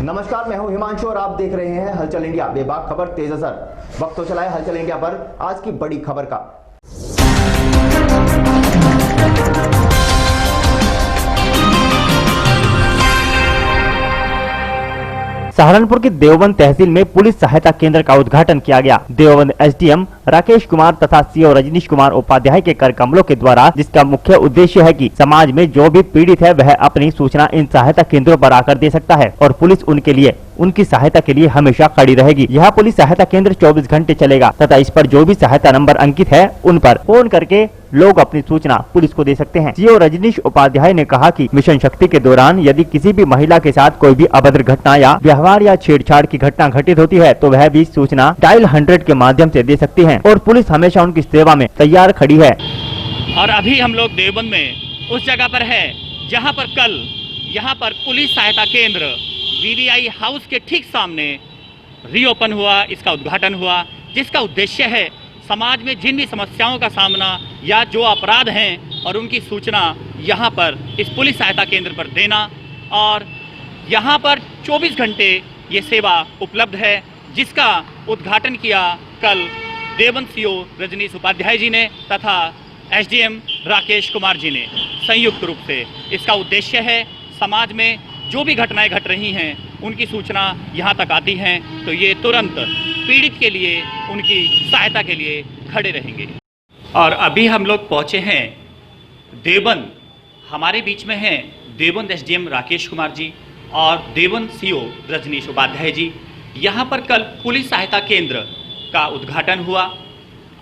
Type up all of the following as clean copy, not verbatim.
नमस्कार, मैं हूं हिमांशु और आप देख रहे हैं हलचल इंडिया। बेबाक खबर तेज असर। वक्त तो चला है हलचल इंडिया पर आज की बड़ी खबर का। सहारनपुर की देवबंद तहसील में पुलिस सहायता केंद्र का उद्घाटन किया गया। देवबंद एसडीएम राकेश कुमार तथा सीओ रजनीश कुमार उपाध्याय के कर कमलों के द्वारा, जिसका मुख्य उद्देश्य है कि समाज में जो भी पीड़ित है वह अपनी सूचना इन सहायता केंद्रों पर आकर दे सकता है और पुलिस उनके लिए उनकी सहायता के लिए हमेशा खड़ी रहेगी। यह पुलिस सहायता केंद्र 24 घंटे चलेगा तथा इस पर जो भी सहायता नंबर अंकित है उन पर फोन करके लोग अपनी सूचना पुलिस को दे सकते हैं। सीओ रजनीश उपाध्याय ने कहा कि मिशन शक्ति के दौरान यदि किसी भी महिला के साथ कोई भी अभद्र घटना या व्यवहार या छेड़छाड़ की घटना घटित होती है तो वह भी सूचना डायल 100 के माध्यम से दे सकती है और पुलिस हमेशा उनकी सेवा में तैयार खड़ी है। और अभी हम लोग देवबंद में उस जगह पर है जहाँ पर कल यहाँ पर पुलिस सहायता केंद्र VVI हाउस के ठीक सामने रीओपन हुआ, इसका उद्घाटन हुआ, जिसका उद्देश्य है समाज में जिन भी समस्याओं का सामना या जो अपराध हैं और उनकी सूचना यहाँ पर इस पुलिस सहायता केंद्र पर देना। और यहाँ पर 24 घंटे ये सेवा उपलब्ध है, जिसका उद्घाटन किया कल देवबंद सीओ रजनीश उपाध्याय जी ने तथा एसडीएम राकेश कुमार जी ने संयुक्त रूप से। इसका उद्देश्य है समाज में जो भी घटनाएं घट रही हैं उनकी सूचना यहाँ तक आती हैं तो ये तुरंत पीड़ित के लिए उनकी सहायता के लिए खड़े रहेंगे। और अभी हम लोग पहुँचे हैं देवबंद। हमारे बीच में हैं देवबंद एसडीएम राकेश कुमार जी और देवबंद सीओ रजनीश उपाध्याय जी। यहाँ पर कल पुलिस सहायता केंद्र का उद्घाटन हुआ,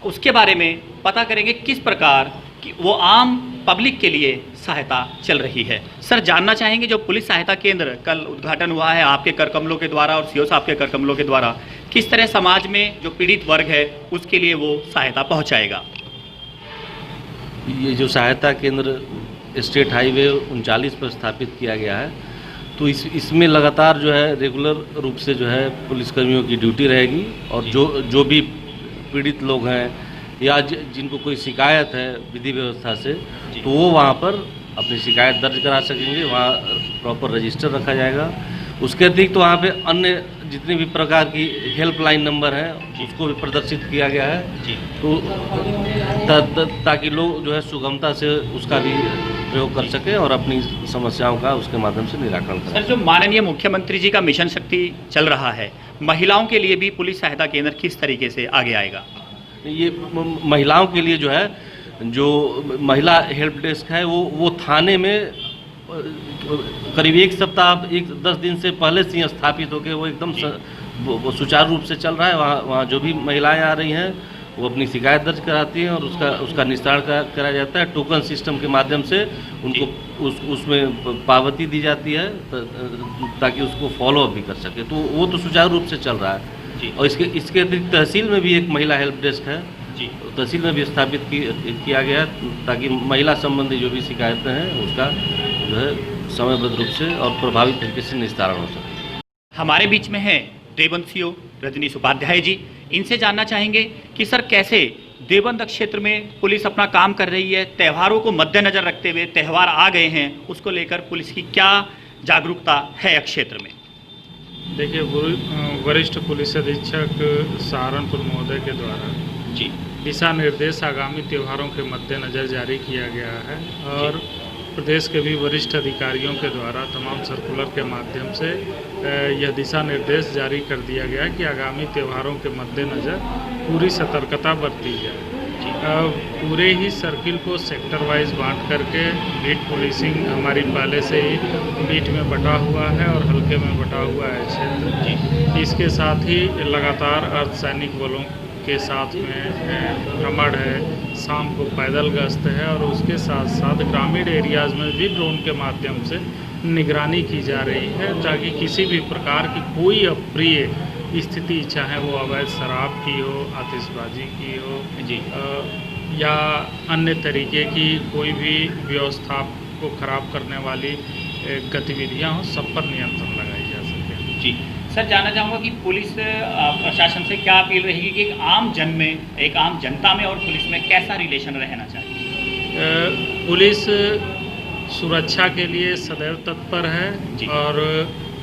उसके बारे में पता करेंगे किस प्रकार कि वो आम पब्लिक के लिए सहायता चल रही है। सर, जानना चाहेंगे जो पुलिस सहायता केंद्र कल उद्घाटन हुआ है आपके कर कमलों के द्वारा और सीओ साहब के कर कमलों के द्वारा, किस तरह समाज में जो पीड़ित वर्ग है उसके लिए वो सहायता पहुंचाएगा? ये जो सहायता केंद्र स्टेट हाईवे 39 पर स्थापित किया गया है तो इसमें लगातार जो है रेगुलर रूप से जो है पुलिसकर्मियों की ड्यूटी रहेगी और जो भी पीड़ित लोग हैं या जिनको कोई शिकायत है विधि व्यवस्था से तो वो वहाँ पर अपनी शिकायत दर्ज करा सकेंगे। वहाँ प्रॉपर रजिस्टर रखा जाएगा। उसके अतिरिक्त तो वहाँ पे अन्य जितने भी प्रकार की हेल्पलाइन नंबर हैं उसको भी प्रदर्शित किया गया है तो ताकि लोग जो है सुगमता से उसका भी प्रयोग कर सकें और अपनी समस्याओं का उसके माध्यम से निराकरण करें। सर, जो माननीय मुख्यमंत्री जी का मिशन शक्ति चल रहा है, महिलाओं के लिए भी पुलिस सहायता केंद्र किस तरीके से आगे आएगा? ये महिलाओं के लिए जो है जो महिला हेल्प डेस्क है वो थाने में करीब 1 सप्ताह 10 दिन से पहले से ही स्थापित होकर वो एकदम सुचारू रूप से चल रहा है। वहाँ जो भी महिलाएं आ रही हैं वो अपनी शिकायत दर्ज कराती हैं और उसका निस्तारण कराया जाता है। टोकन सिस्टम के माध्यम से उनको उसमें पावती दी जाती है ताकि उसको फॉलो अप भी कर सके। तो वो तो सुचारू रूप से चल रहा है। और इसके अतिरिक्त तहसील में भी एक महिला हेल्प डेस्क है जी, तहसील में भी स्थापित किया गया ताकि महिला संबंधी जो भी शिकायतें हैं उसका जो है समयबद्ध रूप से और प्रभावी तरीके से निस्तारण हो सके। हमारे बीच में है देवबंद सीओ रजनीश उपाध्याय जी। इनसे जानना चाहेंगे कि सर, कैसे देवबंद क्षेत्र में पुलिस अपना काम कर रही है, त्योहारों को मद्देनजर रखते हुए, त्योहार आ गए हैं, उसको लेकर पुलिस की क्या जागरूकता है क्षेत्र में? देखिए, वरिष्ठ पुलिस अधीक्षक सहारनपुर महोदय के द्वारा जी दिशा निर्देश आगामी त्योहारों के मद्देनजर जारी किया गया है और प्रदेश के भी वरिष्ठ अधिकारियों के द्वारा तमाम सर्कुलर के माध्यम से यह दिशा निर्देश जारी कर दिया गया है कि आगामी त्योहारों के मद्देनजर पूरी सतर्कता बरती जाए। पूरे ही सर्किल को सेक्टर वाइज बांट करके बीट पुलिसिंग हमारी पहले से ही बीट में बटा हुआ है और हल्के में बटा हुआ है क्षेत्र। इसके साथ ही लगातार अर्धसैनिक बलों के साथ में भ्रमण है, शाम को पैदल गश्त है और उसके साथ साथ ग्रामीण एरियाज़ में भी ड्रोन के माध्यम से निगरानी की जा रही है ताकि किसी भी प्रकार की कोई अप्रिय स्थिति, चाहे वो अवैध शराब की हो, आतिशबाजी की हो जी या अन्य तरीके की कोई भी व्यवस्था को खराब करने वाली गतिविधियां हो, सब पर नियंत्रण लगाई जा सके। जी सर, जानना चाहूँगा कि पुलिस प्रशासन से क्या अपील रहेगी कि एक आम जनता में और पुलिस में कैसा रिलेशन रहना चाहिए? पुलिस सुरक्षा के लिए सदैव तत्पर है और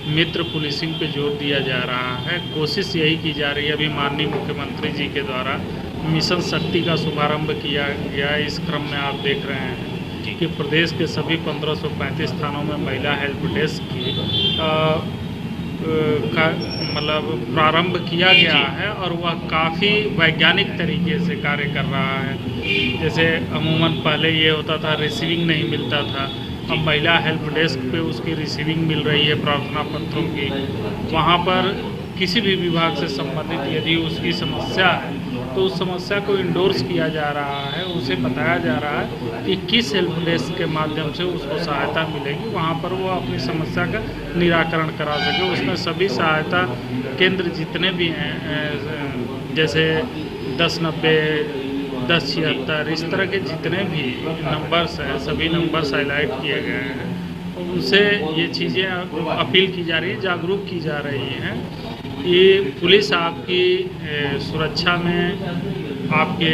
मित्र पुलिसिंग पे जोर दिया जा रहा है। कोशिश यही की जा रही है, अभी माननीय मुख्यमंत्री जी के द्वारा मिशन शक्ति का शुभारंभ किया गया। इस क्रम में आप देख रहे हैं कि प्रदेश के सभी 1535 थानों में महिला हेल्प डेस्क का मतलब प्रारंभ किया गया है और वह काफ़ी वैज्ञानिक तरीके से कार्य कर रहा है। जैसे अमूमन पहले ये होता था रिसीविंग नहीं मिलता था, अब महिला हेल्प डेस्क पे उसकी रिसीविंग मिल रही है प्रार्थना पत्रों की। वहाँ पर किसी भी विभाग से संबंधित यदि उसकी समस्या है तो उस समस्या को इंडोर्स किया जा रहा है, उसे बताया जा रहा है कि किस हेल्प डेस्क के माध्यम से उसको सहायता मिलेगी, वहाँ पर वो अपनी समस्या का निराकरण करा सके। उसमें सभी सहायता केंद्र जितने भी हैं, जैसे 1090, 1076, इस तरह के जितने भी नंबर्स हैं, सभी नंबर्स हाईलाइट किए गए हैं। उनसे ये चीज़ें अपील की जा रही है, जागरूक की जा रही हैं कि पुलिस आपकी सुरक्षा में, आपके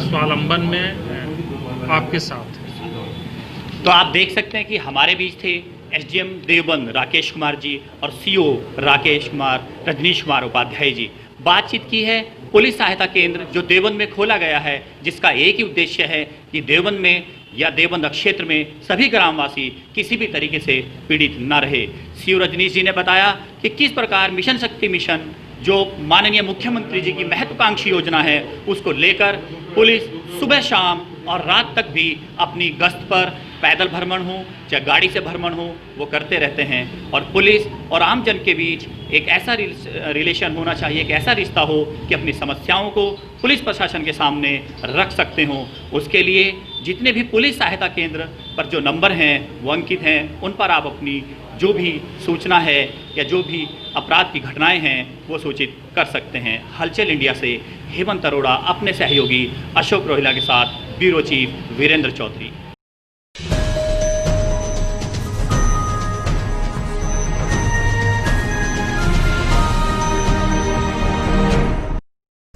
स्वावलंबन में आपके साथ है। तो आप देख सकते हैं कि हमारे बीच थे एसडीएम देवबंद राकेश कुमार जी और सीओ राकेश कुमार रजनीश कुमार उपाध्याय जी। बातचीत की है पुलिस सहायता केंद्र जो देवबंद में खोला गया है, जिसका एक ही उद्देश्य है कि देवबंद में या देवबंद क्षेत्र में सभी ग्रामवासी किसी भी तरीके से पीड़ित न रहे। सीओ रजनीश जी ने बताया कि किस प्रकार मिशन शक्ति मिशन जो माननीय मुख्यमंत्री जी की महत्वाकांक्षी योजना है उसको लेकर पुलिस सुबह शाम और रात तक भी अपनी गश्त पर पैदल भ्रमण हो चाहे गाड़ी से भ्रमण हो वो करते रहते हैं। और पुलिस और आम जन के बीच एक ऐसा रिलेशन होना चाहिए, एक ऐसा रिश्ता हो कि अपनी समस्याओं को पुलिस प्रशासन के सामने रख सकते हों। उसके लिए जितने भी पुलिस सहायता केंद्र पर जो नंबर हैं वो अंकित हैं, उन पर आप अपनी जो भी सूचना है या जो भी अपराध की घटनाएं हैं वो सूचित कर सकते हैं। हलचल इंडिया से हेमंत अरोड़ा अपने सहयोगी अशोक रोहिला के साथ ब्यूरो चीफ वीरेंद्र चौधरी।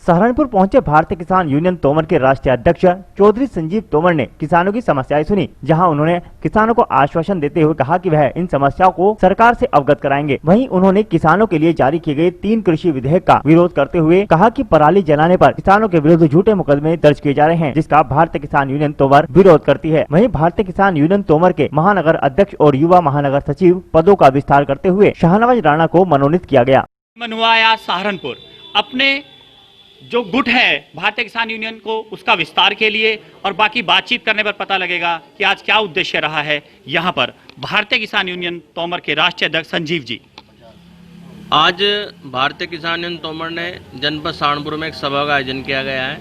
सहारनपुर पहुंचे भारतीय किसान यूनियन तोमर के राष्ट्रीय अध्यक्ष चौधरी संजीव तोमर ने किसानों की समस्याएं सुनी, जहां उन्होंने किसानों को आश्वासन देते हुए कहा कि वह इन समस्याओं को सरकार से अवगत कराएंगे। वहीं उन्होंने किसानों के लिए जारी किए गए 3 कृषि विधेयक का विरोध करते हुए कहा कि पराली जलाने पर किसानों के विरुद्ध झूठे मुकदमे दर्ज किए जा रहे हैं, जिसका भारतीय किसान यूनियन तोमर विरोध करती है। वहीं भारतीय किसान यूनियन तोमर के महानगर अध्यक्ष और युवा महानगर सचिव पदों का विस्तार करते हुए शाहनवाज राणा को मनोनीत किया गया। मनुआया सहारनपुर अपने जो गुट है भारतीय किसान यूनियन को उसका विस्तार के लिए और बाकी बातचीत करने पर पता लगेगा कि आज क्या उद्देश्य रहा है। यहाँ पर भारतीय किसान यूनियन तोमर के राष्ट्रीय अध्यक्ष संजीव जी। आज भारतीय किसान यूनियन तोमर ने जनपद सहारनपुर में एक सभा का आयोजन किया गया है,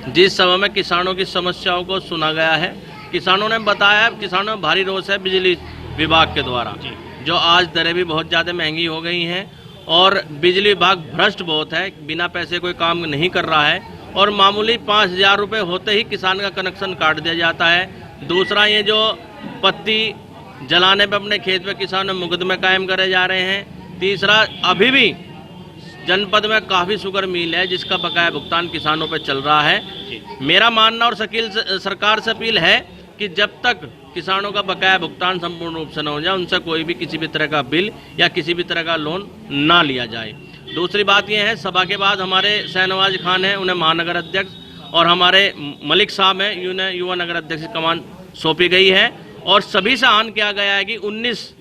जिस सभा में किसानों की समस्याओं को सुना गया है। किसानों ने बताया किसानों में भारी रोष है बिजली विभाग के द्वारा, जो आज दरें भी बहुत ज़्यादा महंगी हो गई हैं और बिजली विभाग भ्रष्ट बहुत है, बिना पैसे कोई काम नहीं कर रहा है और मामूली 5,000 रुपये होते ही किसान का कनेक्शन काट दिया जाता है। दूसरा, ये जो पत्ती जलाने पे अपने खेत में किसान मुकदमे कायम करे जा रहे हैं। तीसरा, अभी भी जनपद में काफ़ी शुगर मिल है जिसका बकाया भुगतान किसानों पर चल रहा है। मेरा मानना और सरकार से अपील है कि जब तक किसानों का बकाया भुगतान संपूर्ण रूप से न हो जाए, उनसे कोई भी किसी भी तरह का बिल या किसी भी तरह का लोन ना लिया जाए। दूसरी बात यह है, सभा के बाद हमारे शाहनवाज खान हैं, उन्हें महानगर अध्यक्ष, और हमारे मलिक साहब हैं, उन्हें युवा नगर अध्यक्ष की कमान सौंपी गई है और सभी से आह्वान किया गया है कि 19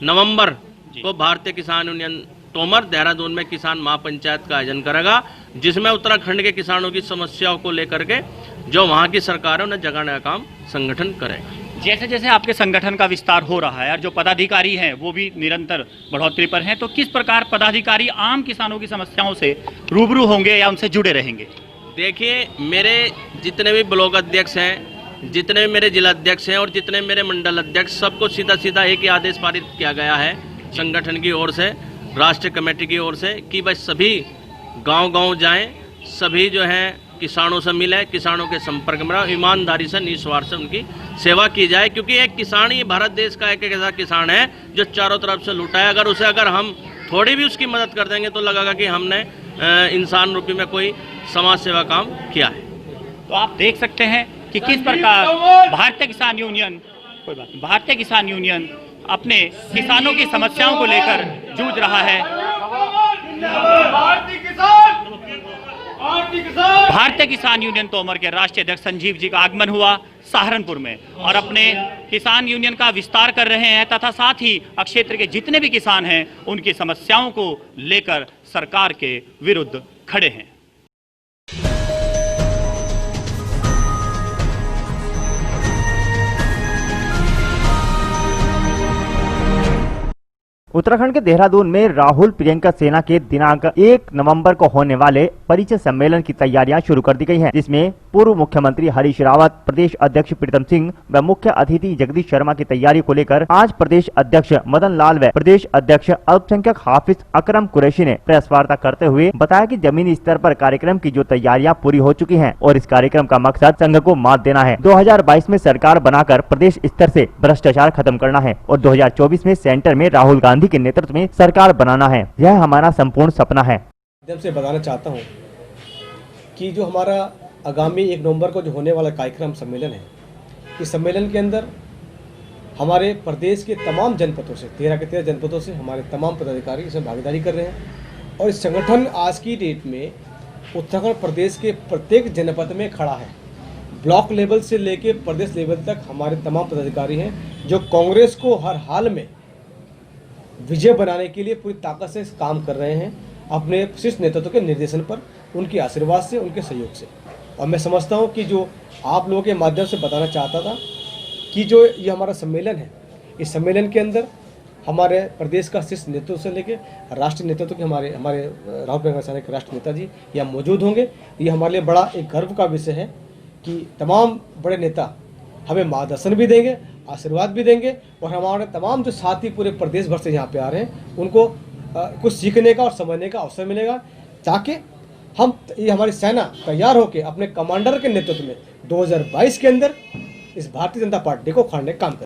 नवंबर को भारतीय किसान यूनियन तोमर देहरादून में किसान महापंचायत का आयोजन करेगा, जिसमें उत्तराखंड के किसानों की समस्याओं को लेकर के जो वहाँ की सरकार है उन्हें जगाने का काम संगठन करेगा। जैसे जैसे आपके संगठन का विस्तार हो रहा है और जो पदाधिकारी हैं वो भी निरंतर बढ़ोतरी पर हैं, तो किस प्रकार पदाधिकारी आम किसानों की समस्याओं से रूबरू होंगे या उनसे जुड़े रहेंगे? देखिए, मेरे जितने भी ब्लॉक अध्यक्ष हैं, जितने भी मेरे जिला अध्यक्ष हैं और जितने मेरे मंडल अध्यक्ष, सबको सीधा सीधा एक ही आदेश पारित किया गया है संगठन की ओर से, राष्ट्रीय कमेटी की ओर से, कि बस सभी गाँव जाएँ, सभी जो हैं किसानों से मिले, किसानों के संपर्क में रहो, ईमानदारी से निस्वार्थ से उनकी सेवा की जाए, क्योंकि एक किसान ही भारत देश का एक ऐसा किसान है जो चारों तरफ से लूटा है। अगर हम थोड़ी भी उसकी मदद कर देंगे तो लगेगा कि हमने इंसान रूपी में कोई समाज सेवा काम किया है। तो आप देख सकते हैं कि किस प्रकार भारतीय किसान यूनियन अपने किसानों की समस्याओं को लेकर जूझ रहा है। भारतीय किसान यूनियन तोमर के राष्ट्रीय अध्यक्ष संजीव जी का आगमन हुआ सहारनपुर में और अपने किसान यूनियन का विस्तार कर रहे हैं तथा साथ ही क्षेत्र के जितने भी किसान हैं उनकी समस्याओं को लेकर सरकार के विरुद्ध खड़े हैं। उत्तराखंड के देहरादून में राहुल प्रियंका सेना के दिनांक 1 नवंबर को होने वाले परिचय सम्मेलन की तैयारियां शुरू कर दी गई हैं, जिसमें पूर्व मुख्यमंत्री हरीश रावत, प्रदेश अध्यक्ष प्रीतम सिंह व मुख्य अतिथि जगदीश शर्मा की तैयारी को लेकर आज प्रदेश अध्यक्ष मदन लाल व प्रदेश अध्यक्ष अल्पसंख्यक हाफिज अकरम कुरैशी ने प्रेस वार्ता करते हुए बताया कि जमीनी स्तर पर कार्यक्रम की जो तैयारियां पूरी हो चुकी हैं और इस कार्यक्रम का मकसद संघ को मात देना है। 2022 में सरकार बनाकर प्रदेश स्तर से भ्रष्टाचार खत्म करना है और 2024 में सेंटर में राहुल गांधी के नेतृत्व में सरकार बनाना है। यह हमारा संपूर्ण सपना है। माध्यम से बताना चाहता हूँ कि जो हमारा आगामी 1 नवंबर को जो होने वाला कार्यक्रम सम्मेलन है, इस सम्मेलन के अंदर हमारे प्रदेश के तमाम जनपदों से 13 के 13 जनपदों से हमारे तमाम पदाधिकारी इसमें भागीदारी कर रहे हैं और इस संगठन आज की डेट में उत्तराखंड प्रदेश के प्रत्येक जनपद में खड़ा है। ब्लॉक लेवल से लेकर प्रदेश लेवल तक हमारे तमाम पदाधिकारी हैं जो कांग्रेस को हर हाल में विजय बनाने के लिए पूरी ताकत से काम कर रहे हैं, अपने शीर्ष नेतृत्व के निर्देशन पर, उनके आशीर्वाद से, उनके सहयोग से। और मैं समझता हूं कि जो आप लोगों के माध्यम से बताना चाहता था कि जो ये हमारा सम्मेलन है, इस सम्मेलन के अंदर हमारे प्रदेश का शीर्ष नेतृत्व से लेकर राष्ट्रीय नेतृत्व के हमारे राहुल प्रियंका सेना के राष्ट्रीय नेता जी यहाँ मौजूद होंगे। ये हमारे लिए बड़ा एक गर्व का विषय है कि तमाम बड़े नेता हमें मार्गदर्शन भी देंगे, आशीर्वाद भी देंगे और हमारे तमाम जो साथी पूरे प्रदेश भर से यहाँ पे आ रहे हैं उनको कुछ सीखने का और समझने का अवसर मिलेगा, ताकि हम ये हमारी सेना तैयार होकर अपने कमांडर के नेतृत्व में 2022 के अंदर इस भारतीय जनता पार्टी को उखाड़ने का काम करें।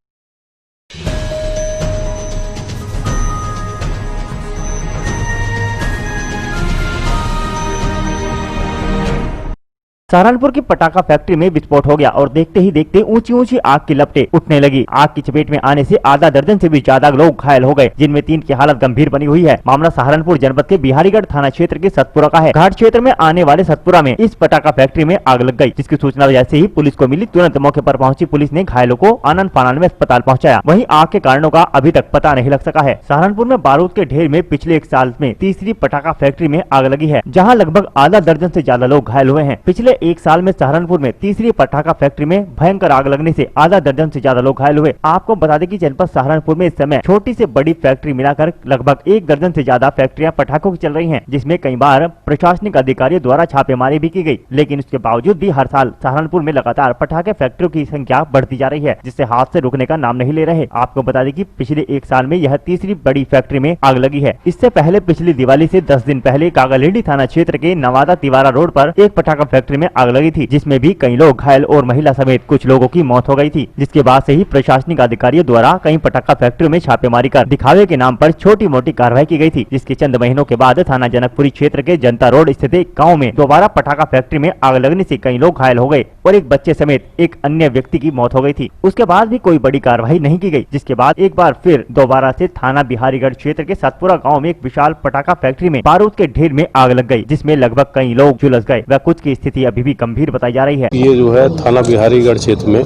सहारनपुर की पटाखा फैक्ट्री में विस्फोट हो गया और देखते ही देखते ऊंची ऊंची आग की लपटें उठने लगी। आग की चपेट में आने से आधा दर्जन से भी ज्यादा लोग घायल हो गए, जिनमें 3 की हालत गंभीर बनी हुई है। मामला सहारनपुर जनपद के बिहारीगढ़ थाना क्षेत्र के सतपुरा का है। घाट क्षेत्र में आने वाले सतपुरा में इस पटाखा फैक्ट्री में आग लग गई, जिसकी सूचना जैसे ही पुलिस को मिली, तुरंत मौके पर पहुंची पुलिस ने घायलों को आनन फानन में अस्पताल पहुंचाया। वहीं आग के कारणों का अभी तक पता नहीं लग सका है। सहारनपुर में बारूद के ढेर में पिछले 1 साल में तीसरी पटाखा फैक्ट्री में आग लगी है, जहाँ लगभग आधा दर्जन से ज्यादा लोग घायल हुए हैं। पिछले 1 साल में सहारनपुर में तीसरी पटाखा फैक्ट्री में भयंकर आग लगने से आधा दर्जन से ज्यादा लोग घायल हुए। आपको बता दें कि जनपद सहारनपुर में इस समय छोटी से बड़ी फैक्ट्री मिलाकर लगभग 1 दर्जन से ज्यादा फैक्ट्रियां पटाखों की चल रही हैं, जिसमें कई बार प्रशासनिक अधिकारियों द्वारा छापेमारी भी की गई, लेकिन उसके बावजूद भी हर साल सहारनपुर में लगातार पटाखे फैक्ट्रियों की संख्या बढ़ती जा रही है, जिससे हादसे रुकने का नाम नहीं ले रहे। आपको बता दें कि पिछले 1 साल में यह तीसरी बड़ी फैक्ट्री में आग लगी है। इससे पहले पिछली दिवाली से 10 दिन पहले कागालेडी थाना क्षेत्र के नवादा तिवारा रोड पर एक पटाखा फैक्ट्री में आग लगी थी, जिसमें भी कई लोग घायल और महिला समेत कुछ लोगों की मौत हो गई थी। जिसके बाद से ही प्रशासनिक अधिकारियों द्वारा कई पटाखा फैक्ट्रियों में छापेमारी कर दिखावे के नाम पर छोटी मोटी कार्रवाई की गई थी, जिसके चंद महीनों के बाद थाना जनकपुरी क्षेत्र के जनता रोड स्थित एक गाँव में दोबारा पटाखा फैक्ट्री में आग लगने से कई लोग घायल हो गए और एक बच्चे समेत एक अन्य व्यक्ति की मौत हो गई थी। उसके बाद भी कोई बड़ी कार्रवाई नहीं की गई, जिसके बाद एक बार फिर दोबारा से थाना बिहारीगढ़ क्षेत्र के सतपुरा गाँव में एक विशाल पटाखा फैक्ट्री में बारूद के ढेर में आग लग गई, जिसमें लगभग कई लोग झुलस गए व कुछ की स्थिति अभी भी गंभीर बताई जा रही है। ये जो है थाना बिहारीगढ़ क्षेत्र में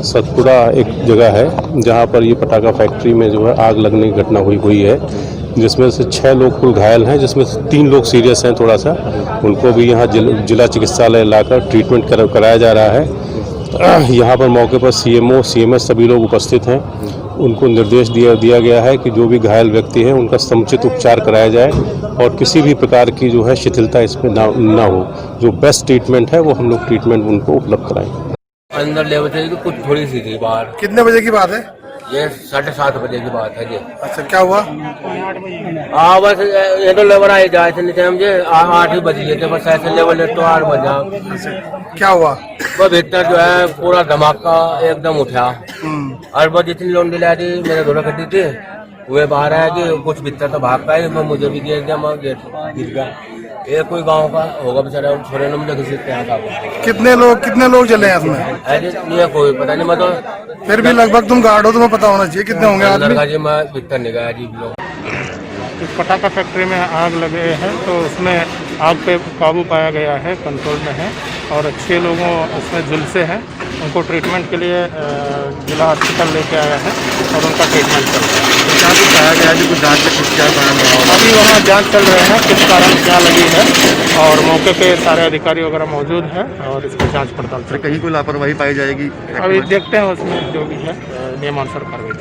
सतपुरा एक जगह है जहाँ पर ये पटाखा फैक्ट्री में जो है आग लगने की घटना हुई है, जिसमें से 6 लोग कुल घायल हैं, जिसमें से 3 लोग सीरियस हैं थोड़ा सा। उनको भी यहाँ जिला चिकित्सालय लाकर ट्रीटमेंट कराया जा रहा है। यहाँ पर मौके पर CMO, CMS सभी लोग उपस्थित हैं। उनको निर्देश दिया गया है कि जो भी घायल व्यक्ति हैं उनका समुचित उपचार कराया जाए और किसी भी प्रकार की जो है शिथिलता इसमें ना हो। जो बेस्ट ट्रीटमेंट है वो हम लोग ट्रीटमेंट उनको उपलब्ध कराएंगे। अंदर लेवल से कुछ थोड़ी सी थी बाहर। कितने बजे की बात है? ये 7:30 बजे की बात है जी। अच्छा, क्या हुआ? हाँ, बस ये तो लेबर आए जाए थे नीचे, मुझे 8 ही बज गए थे, बस ऐसे लेवल तो 8 बजा। क्या हुआ? वो भीतर जो है पूरा धमाका एकदम उठा और वो जितनी लोन दिला दी मेरे घोड़ा कटी थी वे बाहर आया कि कुछ भीतर तो भाग पाए, मुझे भी गिर गया, मैं गिर गया। ये कोई गांव का होगा बेचारा, छोरे ने मुझे किसी के यहाँ का। कितने लोग जले हैं इसमें? ये कोई पता नहीं, मतलब फिर भी लगभग तुम गार्ड हो, तुम्हें पता होना चाहिए कितने होंगे आदमी। जी मैं भीतर नहीं गया जी लोग। इस पटाखा फैक्ट्री में आग लगे हैं, तो उसमें आग पे काबू पाया गया है, कंट्रोल में है, और 6 लोगों उसमें झुलसे हैं। उनको ट्रीटमेंट के लिए जिला हॉस्पिटल लेके आया है और उनका ट्रीटमेंट चल रहा है। क्या कुछ पाया गया जी? कुछ जांच में क्या अभी वहाँ जांच चल रहे हैं किस कारण क्या लगी है, और मौके पे सारे अधिकारी वगैरह मौजूद हैं और इसकी जांच पड़ताल चल रही है। कहीं कोई लापरवाही पाई जाएगी? अभी देखते हैं उसमें जो भी है नियमानुसार कार्रवाई।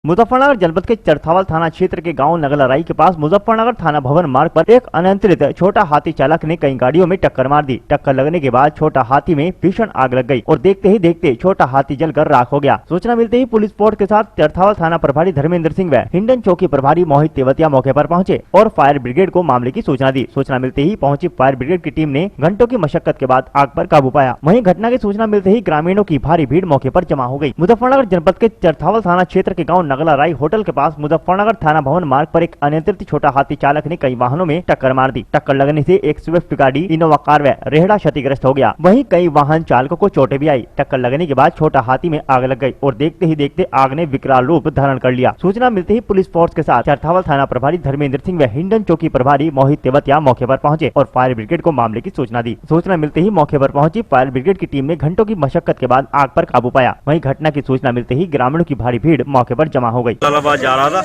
मुजफ्फरनगर जनपद के चरथावल थाना क्षेत्र के गांव नगलराई के पास मुजफ्फरनगर थाना भवन मार्ग पर एक अनियंत्रित छोटा हाथी चालक ने कई गाड़ियों में टक्कर मार दी। टक्कर लगने के बाद छोटा हाथी में भीषण आग लग गई और देखते ही देखते छोटा हाथी जलकर राख हो गया। सूचना मिलते ही पुलिस फोर्स के साथ चरथावल थाना प्रभारी धर्मेंद्र सिंह व हिंडन चौकी प्रभारी मोहित तेवतिया मौके पर पहुंचे और फायर ब्रिगेड को मामले की सूचना दी। सूचना मिलते ही पहुंची फायर ब्रिगेड की टीम ने घंटों की मशक्कत के बाद आग पर काबू पाया। वहीं घटना की सूचना मिलते ही ग्रामीणों की भारी भीड़ मौके पर जमा हो गई। मुजफ्फरनगर जनपद के चरथावल थाना क्षेत्र के गाँव नगलराई होटल के पास मुजफ्फरनगर थाना भवन मार्ग पर एक अनियंत्रित छोटा हाथी चालक ने कई वाहनों में टक्कर मार दी। टक्कर लगने से एक स्विफ्ट गाड़ी, इनोवा कार व रेहड़ा क्षतिग्रस्त हो गया। वहीं कई वाहन चालकों को चोटें भी आई। टक्कर लगने के बाद छोटा हाथी में आग लग गई और देखते ही देखते आग ने विकराल रूप धारण कर लिया। सूचना मिलते ही पुलिस फोर्स के साथ चरथावल थाना प्रभारी धर्मेंद्र सिंह व हिंडन चौकी प्रभारी मोहित तेवतिया मौके पर पहुंचे और फायर ब्रिगेड को मामले की सूचना दी। सूचना मिलते ही मौके पर पहुंची फायर ब्रिगेड की टीम ने घंटों की मशक्कत के बाद आग पर काबू पाया। वहीं घटना की सूचना मिलते ही ग्रामीणों की भारी भीड़ मौके पर जमा हो गई। जा रहा था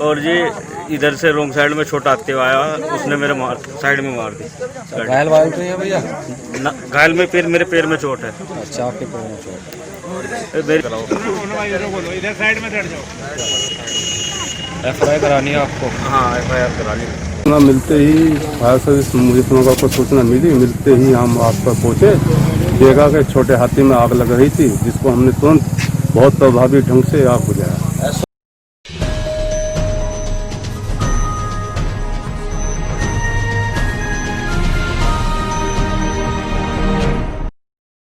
और ये इधर से रोंग साइड में छोटा हाथी आया, उसने मेरे साइड में मार दी। घायल वायल तो है भैया? घायल में मेरे पैर में चोट है। अच्छा, आपके पैर में चोट है। इधर साइड में बैठ जाओ। FIR करानी है आपको? हाँ, FIR करानी है। सूचना मिलते ही फायर सर्विस मुजफ्फरनगर को सूचना मिलते ही हम आस पर पहुँचे। देखा कि छोटे हाथी में आग लग रही थी, जिसको हमने तुरंत बहुत प्रभावी ढंग से आग बुझाया।